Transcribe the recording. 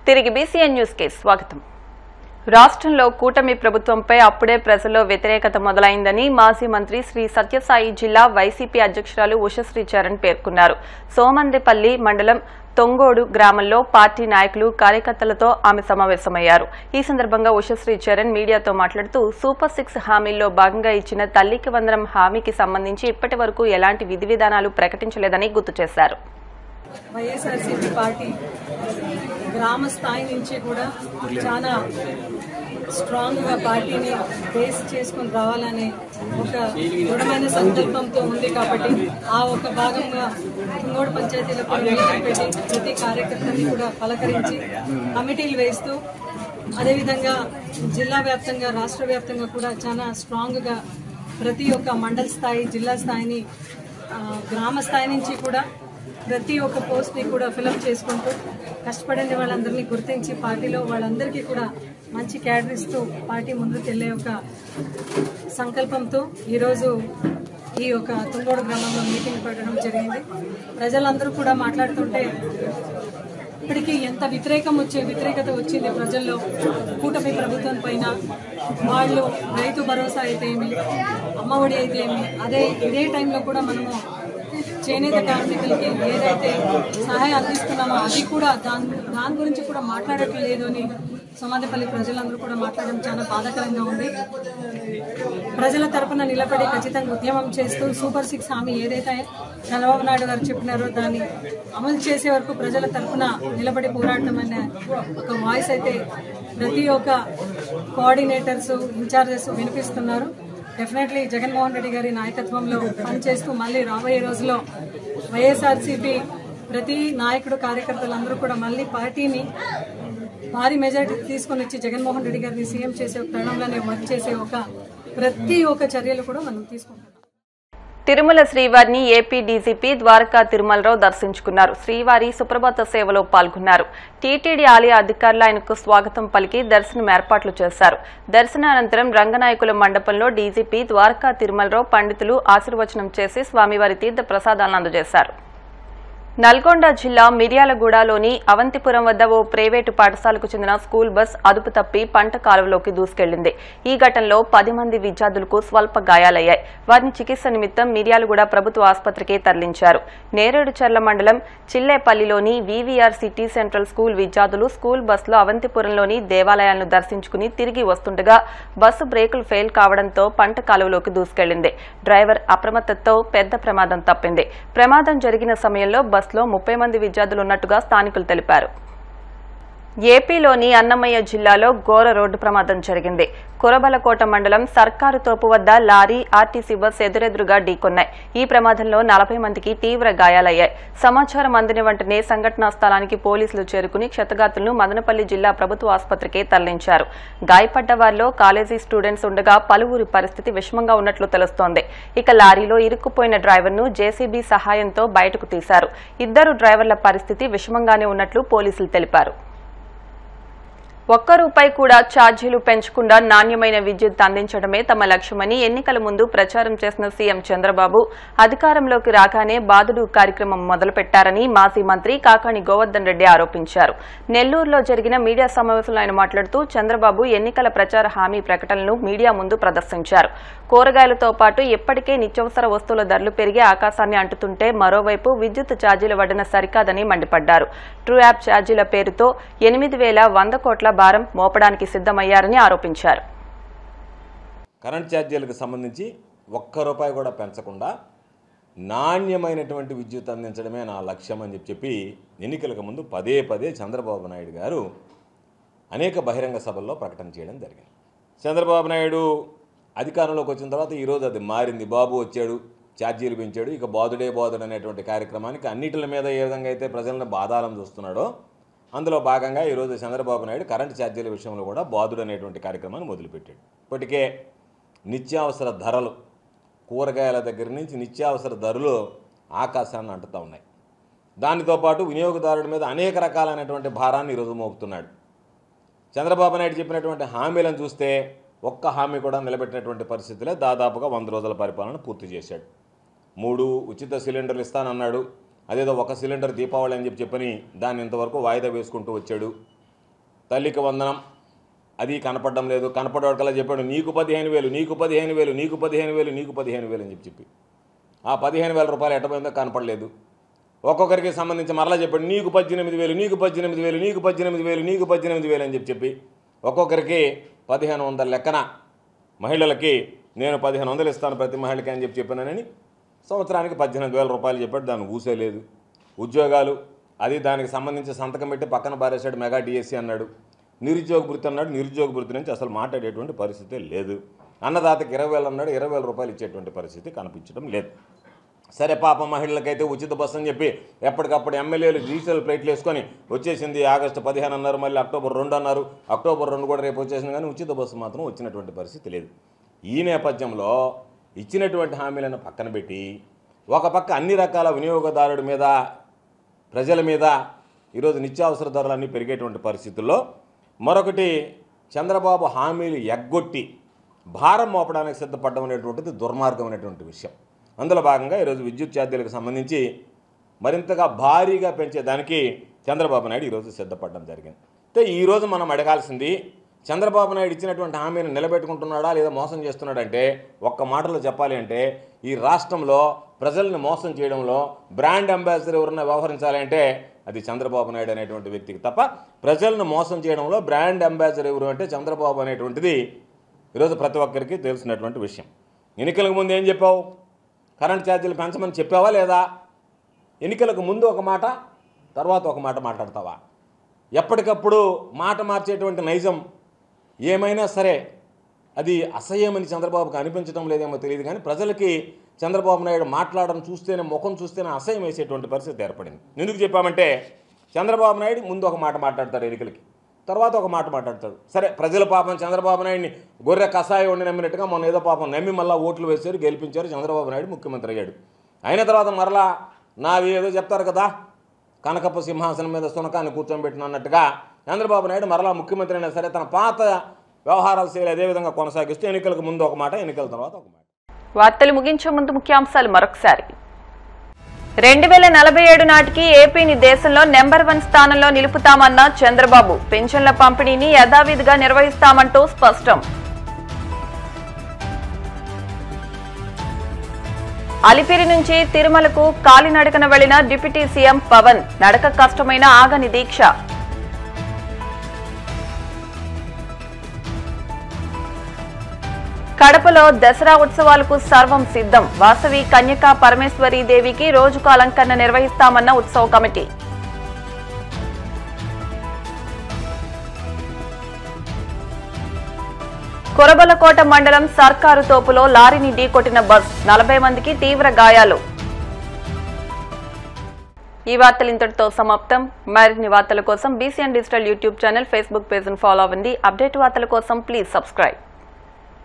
తిరిగి BCN news కి స్వాగతం. రాష్ట్రంలో కూటమి ప్రభుత్వంపై అప్పుడే ప్రజల్లో వ్యతిరేకత మొదలైందని మాజీ మంత్రి శ్రీ సత్యసాయి జిల్లా వైసీపీ అధ్యక్షురాలు ఉషశ్రీ చరణ్ పేర్కొన్నారు. సోమందేపల్లి మండలం తొంగోడు గ్రామంలో పార్టీ నాయకులు కార్యకర్తలతో ఆమె సమావేశమయ్యారు. ఈ సందర్భంగా ఉషశ్రీ చరణ్ మీడియాతో మాట్లాడుతూ సూపర్ 6 హామీల్లో భాగంగా ఇచ్చిన తల్లికి వందనం హామీకి సంబంధించి ఇప్పటి వరకు ఎలాంటి విధి విధానాలు ప్రకటించలేదని గుర్తు చేశారు. వైఎస్ఆర్సీపీ పార్టీ గ్రామ స్థాయి నుంచి కూడా చాలా స్ట్రాంగ్ గా పార్టీని బేస్ చేసుకుని రావాలనే ఒక దృఢమైన సంకల్పంతో ఉంది. కాబట్టి ఆ ఒక భాగంగా తుంగోడు పంచాయతీలో కూడా మీటింగ్ పెట్టి ప్రతి కార్యకర్తని కూడా పలకరించి కమిటీలు వేస్తూ అదేవిధంగా జిల్లా వ్యాప్తంగా రాష్ట్ర వ్యాప్తంగా కూడా చాలా స్ట్రాంగ్ గా ప్రతి ఒక్క మండల స్థాయి జిల్లా స్థాయిని గ్రామ స్థాయి నుంచి కూడా ప్రతి ఒక్క పోస్ట్ ని కూడా ఫిలప్ చేసుకుంటూ కష్టపడిన వాళ్ళందరినీ గుర్తించి పార్టీలో వాళ్ళందరికీ కూడా మంచి క్యాడర్ ఇస్తూ పార్టీ ముందుకు వెళ్లే ఒక సంకల్పంతో ఈరోజు ఈ యొక్క తుంగోడు గ్రామంలో మీటింగ్ పెట్టడం జరిగింది. ప్రజలందరూ కూడా మాట్లాడుతుంటే ఇప్పటికీ ఎంత వ్యతిరేకత వచ్చింది ప్రజల్లో కూటమి ప్రభుత్వం పైన. వాళ్ళు రైతు భరోసా అయితే ఏమి, అమ్మఒడి అయితే ఏమి, ఇదే టైంలో కూడా మనము చేనేత కార్మికులకి ఏదైతే సహాయం అందిస్తున్నామో అది కూడా దాని గురించి కూడా మాట్లాడట్లేదు అని సోమందేపల్లి ప్రజలందరూ కూడా మాట్లాడడం చాలా బాధాకరంగా ఉంది. ప్రజల తరపున నిలబడి ఖచ్చితంగా ఉద్యమం చేస్తూ సూపర్ 6 హామీ ఏదైతే చంద్రబాబు నాయుడు గారు చెప్పినారో దాన్ని అమలు చేసే వరకు ప్రజల తరపున నిలబడి పోరాడటం అనే ఒక వాయిస్ అయితే ప్రతి ఒక్క కోఆర్డినేటర్స్ ఇన్ఛార్జెస్ వినిపిస్తున్నారు. డెఫినెట్లీ జగన్మోహన్ రెడ్డి గారి నాయకత్వంలో పనిచేస్తూ మళ్ళీ రాబోయే రోజుల్లో వైఎస్ఆర్సీపీ ప్రతి నాయకుడు కార్యకర్తలందరూ కూడా మళ్ళీ పార్టీని భారీ మెజారిటీ తీసుకొని వచ్చి జగన్మోహన్ రెడ్డి గారిని సీఎం చేసే ఒక తరుణంలోనే వర్క్ చేసే ప్రతి ఒక్క చర్యలు కూడా మనం తీసుకుంటాం. తిరుమల శ్రీవారిని ఏపీ డీజీపీ ద్వారకా తిరుమలరావు దర్శించుకున్నారు. శ్రీవారి సుప్రభాత సేవలో పాల్గొన్నారు. టీటీడీ ఆలయ అధికారులు ఆయనకు స్వాగతం పలికి దర్శనం ఏర్పాట్లు చేశారు. దర్శనానంతరం రంగనాయకుల మండపంలో డీజీపీ ద్వారకా తిరుమలరావు పండితులు ఆశీర్వచనం చేసి స్వామివారి తీర్థ ప్రసాదాలను అందజేశారు. నల్గొండ జిల్లా మిర్యాలగూడలోని అవంతిపురం వద్ద ఓ ప్రైవేటు పాఠశాలకు చెందిన స్కూల్ బస్ అదుపు తప్పి పంట కాలువలోకి దూసుకెళ్లింది. ఈ ఘటనలో 10 మంది విద్యార్థులకు స్వల్ప గాయాలయ్యాయి. వారిని చికిత్స నిమిత్తం మిర్యాలగూడ ప్రభుత్వ ఆసుపత్రికి తరలించారు. నేరేడుచర్ల మండలం చిల్లేపల్లిలోని వీవీఆర్ సిటీ సెంట్రల్ స్కూల్ విద్యార్థులు స్కూల్ బస్సులో అవంతిపురంలోని దేవాలయాలను దర్శించుకుని తిరిగి వస్తుండగా బస్సు బ్రేకులు ఫెయిల్ కావడంతో పంట కాలువలోకి దూసుకెళ్లింది. డ్రైవర్ అప్రమత్తతో పెద్ద ప్రమాదం తప్పింది. ప్రమాదం జరిగిన సమయంలో బస్సులో 30 మంది విద్యార్థులు ఉన్నట్టుగా స్థానికులు తెలిపారు. ఏపీలోని అన్నమయ్య జిల్లాలో ఘోర రోడ్డు ప్రమాదం జరిగింది. కురబలకోట మండలం సర్కారు తోపు వద్ద లారీ ఆర్టీసీ బస్ ఎదురెదురుగా ఢీకొన్నాయి. ఈ ప్రమాదంలో 40 మందికి తీవ్ర గాయాలయ్యాయి. సమాచారం అందిన వెంటనే సంఘటనా స్థలానికి పోలీసులు చేరుకుని క్షతగాతులను మదనపల్లి జిల్లా ప్రభుత్వ ఆసుపత్రికి తరలించారు. గాయపడ్డ వారిలో కాలేజీ స్టూడెంట్స్ ఉండగా పలువురి పరిస్థితి విషమంగా ఉన్నట్లు తెలుస్తోంది. ఇక లారీలో ఇరుక్కుపోయిన డ్రైవర్ను జేసీబీ సహాయంతో బయటకు తీశారు. 2 డ్రైవర్ల పరిస్థితి విషమంగానే ఉన్నట్లు పోలీసులు తెలిపారు. ₹1 కూడా ఛార్జీలు పెంచకుండా నాణ్యమైన విద్యుత్ అందించడమే తమ లక్ష్యమని ఎన్నికల ముందు ప్రచారం చేసిన సీఎం చంద్రబాబు అధికారంలోకి రాగానే బాదుడు కార్యక్రమం మొదలుపెట్టారని మాజీ మంత్రి కాకాణి గోవర్ధన్ రెడ్డి ఆరోపించారు. నెల్లూరులో జరిగిన మీడియా సమావేశంలో ఆయన మాట్లాడుతూ చంద్రబాబు ఎన్నికల ప్రచార హామీ ప్రకటనలను మీడియా ముందు ప్రదర్శించారు. కూరగాయలతో పాటు ఇప్పటికే నిత్యావసర వస్తువుల ధరలు పెరిగి ఆకాశాన్ని అంటుతుంటే మరోవైపు విద్యుత్ ఛార్జీల వడ్డన సరికాదని మండిపడ్డారు. ట్రూ యాప్ ఛార్జీల పేరుతో 8,100 కోట్ల భారం మోపడానికి సిద్ధమయ్యారని ఆరోపించారు. కరెంట్ ఛార్జీలకు సంబంధించి ₹1 కూడా పెంచకుండా నాణ్యమైనటువంటి విద్యుత్ అందించడమే నా లక్ష్యం అని చెప్పి ఎన్నికలకు ముందు పదే చంద్రబాబు నాయుడు గారు అనేక బహిరంగ సభల్లో ప్రకటన చేయడం జరిగింది. చంద్రబాబు నాయుడు అధికారంలోకి వచ్చిన తర్వాత ఈరోజు అది మారింది. బాబు వచ్చాడు, ఛార్జీలు పెంచాడు, ఇక బాదుడే బాదుడు అనేటువంటి కార్యక్రమానికి అన్నిటి మీద ఏ విధంగా అయితే ప్రజలను బాధాలం చూస్తున్నాడో అందులో భాగంగా ఈరోజు చంద్రబాబు నాయుడు కరెంటు ఛార్జీల విషయంలో కూడా బాదుడు అనేటువంటి కార్యక్రమాన్ని మొదలుపెట్టాడు. ఇప్పటికే నిత్యావసర ధరలు, కూరగాయల దగ్గర నుంచి నిత్యావసర ధరలు ఆకాశాన్ని అంటుతూ ఉన్నాయి. దానితో పాటు వినియోగదారుడి మీద అనేక రకాలైనటువంటి భారాన్ని ఈరోజు మోపుతున్నాడు. చంద్రబాబు నాయుడు చెప్పినటువంటి హామీలను చూస్తే ఒక్క హామీ కూడా నిలబెట్టినటువంటి పరిస్థితులే. దాదాపుగా 100 రోజుల పరిపాలన పూర్తి చేశాడు. 3 ఉచిత సిలిండర్లు ఇస్తానన్నాడు. అదేదో 1 సిలిండర్ దీపావళి అని చెప్పని దాన్ని ఇంతవరకు వాయిదా వేసుకుంటూ వచ్చాడు. తల్లికి వందనం అది కనపడడం లేదు. కనపడేవాడికల్లా చెప్పాడు నీకు 15,000 నీకు 15,000 నీకు 15,000 నీకు 15,000 అని చెప్పి ఆ 15,000 రూపాయలు ఎట్టపోయిందో కనపడలేదు. ఒక్కొక్కరికి సంబంధించి మరలా చెప్పాడు నీకు 18,000 నీకు 18,000 నీకు 18,000 నీకు 18,000 అని చెప్పి ఒక్కొక్కరికి 1,500 లెక్కన మహిళలకి నేను 1,500 ఇస్తాను ప్రతి మహిళకి అని చెప్పానని సంవత్సరానికి 18,000 రూపాయలు చెప్పాడు. దాన్ని ఊసేలేదు. ఉద్యోగాలు అది దానికి సంబంధించి సంతకం పెట్టి పక్కన బారేశాడు. మెగా డిఎస్సి అన్నాడు. నిరుద్యోగ భృతి అన్నాడు. నిరుద్యోగ భృతి నుంచి అసలు మాట్లాడేటువంటి పరిస్థితే లేదు. అన్నదాతకి 20,000 అన్నాడు. 20,000 రూపాయలు ఇచ్చేటువంటి పరిస్థితి కనిపించడం లేదు. సరే పాప మహిళలకైతే ఉచిత బస్సు అని చెప్పి ఎప్పటికప్పుడు ఎమ్మెల్యేలు డిజిటల్ ప్లేట్లు వేసుకొని వచ్చేసింది. ఆగస్టు 15 అన్నారు, మళ్ళీ అక్టోబర్ 2 అన్నారు. అక్టోబర్ 2 కూడా రేపు వచ్చేసింది. కానీ ఉచిత బస్సు మాత్రం వచ్చినటువంటి పరిస్థితి లేదు. ఈ నేపథ్యంలో ఇచ్చినటువంటి హామీలను పక్కన పెట్టి ఒక పక్క అన్ని రకాల వినియోగదారుడి మీద ప్రజల మీద ఈరోజు నిత్యావసర ధరలన్నీ పెరిగేటువంటి పరిస్థితుల్లో మరొకటి చంద్రబాబు హామీలు ఎగ్గొట్టి భారం మోపడానికి సిద్ధపడడం అనేటువంటిది దుర్మార్గమైనటువంటి విషయం. అందులో భాగంగా ఈరోజు విద్యుత్ ఛార్జీలకు సంబంధించి మరింతగా భారీగా పెంచేదానికి చంద్రబాబు నాయుడు ఈరోజు సిద్ధపడడం జరిగింది. అయితే ఈరోజు మనం అడగాల్సింది చంద్రబాబు నాయుడు ఇచ్చినటువంటి హామీని నిలబెట్టుకుంటున్నాడా లేదా మోసం చేస్తున్నాడంటే ఒక్క మాటలో చెప్పాలి అంటే ఈ రాష్ట్రంలో ప్రజల్ని మోసం చేయడంలో బ్రాండ్ అంబాసిడర్ ఎవరన్నా వ్యవహరించాలి అంటే అది చంద్రబాబు నాయుడు అనేటువంటి వ్యక్తికి తప్ప ప్రజలను మోసం చేయడంలో బ్రాండ్ అంబాసిడర్ ఎవరు అంటే చంద్రబాబు అనేటువంటిది ఈరోజు ప్రతి ఒక్కరికి తెలిసినటువంటి విషయం. ఎన్నికలకు ముందు ఏం చెప్పావు? కరెంట్ ఛార్జీలు పెంచమని చెప్పావా లేదా? ఎన్నికలకు ముందు ఒక మాట తర్వాత ఒక మాట మాట్లాడతావా? ఎప్పటికప్పుడు మాట మార్చేటువంటి నైజం ఏమైనా సరే అది అసహ్యమని చంద్రబాబుకి అనిపించడం లేదేమో తెలియదు. కానీ ప్రజలకి చంద్రబాబు నాయుడు మాట్లాడడం చూస్తేనే ముఖం చూస్తేనే అసహ్యం వేసేటువంటి పరిస్థితి ఏర్పడింది. ఎందుకు చెప్పామంటే చంద్రబాబు నాయుడు ముందు ఒక మాట మాట్లాడతాడు ఎన్నికలకి, తర్వాత ఒక మాట మాట్లాడతాడు. సరే ప్రజల పాపం చంద్రబాబు నాయుడిని గొర్రె కషాయం వండి నమ్మినట్టుగా మొన్న ఏదో పాపం నమ్మి మళ్ళీ ఓట్లు వేశారు, గెలిపించారు. చంద్రబాబు నాయుడు ముఖ్యమంత్రి అయ్యాడు. అయిన తర్వాత మరలా నాది ఏదో చెప్తారు కదా కనకపు సింహాసనం మీద సునకాన్ని కూర్చోబెట్టిన అన్నట్టుగా చంద్రబాబు నాయుడు మరలా ముఖ్యమంత్రి అయినా సరే తన పాత వ్యవహారాలు శైలి అదేవిధంగా కొనసాగిస్తూ ఎన్నికలకు ముందు ఒక మాట ఎన్నికల తర్వాత ఒక మాట. వార్తలు ముగించే ముందు ముఖ్యాంశాలు మరొకసారి. 2047 నాటికి ఏపీని దేశంలో నెంబర్ 1 స్థానంలో నిలుపుతామన్న చంద్రబాబు. పెన్షన్ల పంపిణీని యథావిధిగా నిర్వహిస్తామంటూ స్పష్టం. అలిపిరి నుంచి తిరుమలకు కాలినడకన వెళ్లిన డిప్యూటీ సీఎం పవన్. నడక కష్టమైన ఆగని దీక్ష. కడపలో దసరా ఉత్సవాలకు సర్వం సిద్ధం. వాసవి కన్యకా పరమేశ్వరీ దేవికి రోజుకు అలంకరణ నిర్వహిస్తామన్న ఉత్సవ కమిటీ. కొరబలకోట మండలం సర్కారు తోపులో లారీని ఢీకొట్టిన బస్. 40 మందికి తీవ్ర గాయాలు. ఈ వార్తలు ఇంతటితో సమాప్తం. మరిన్ని వార్తల కోసం BCN digital YouTube channel, Facebook page ను ఫాలో అవ్వండి. అప్డేట్ వార్తల కోసం ప్లీజ్ సబ్స్క్రైబ్.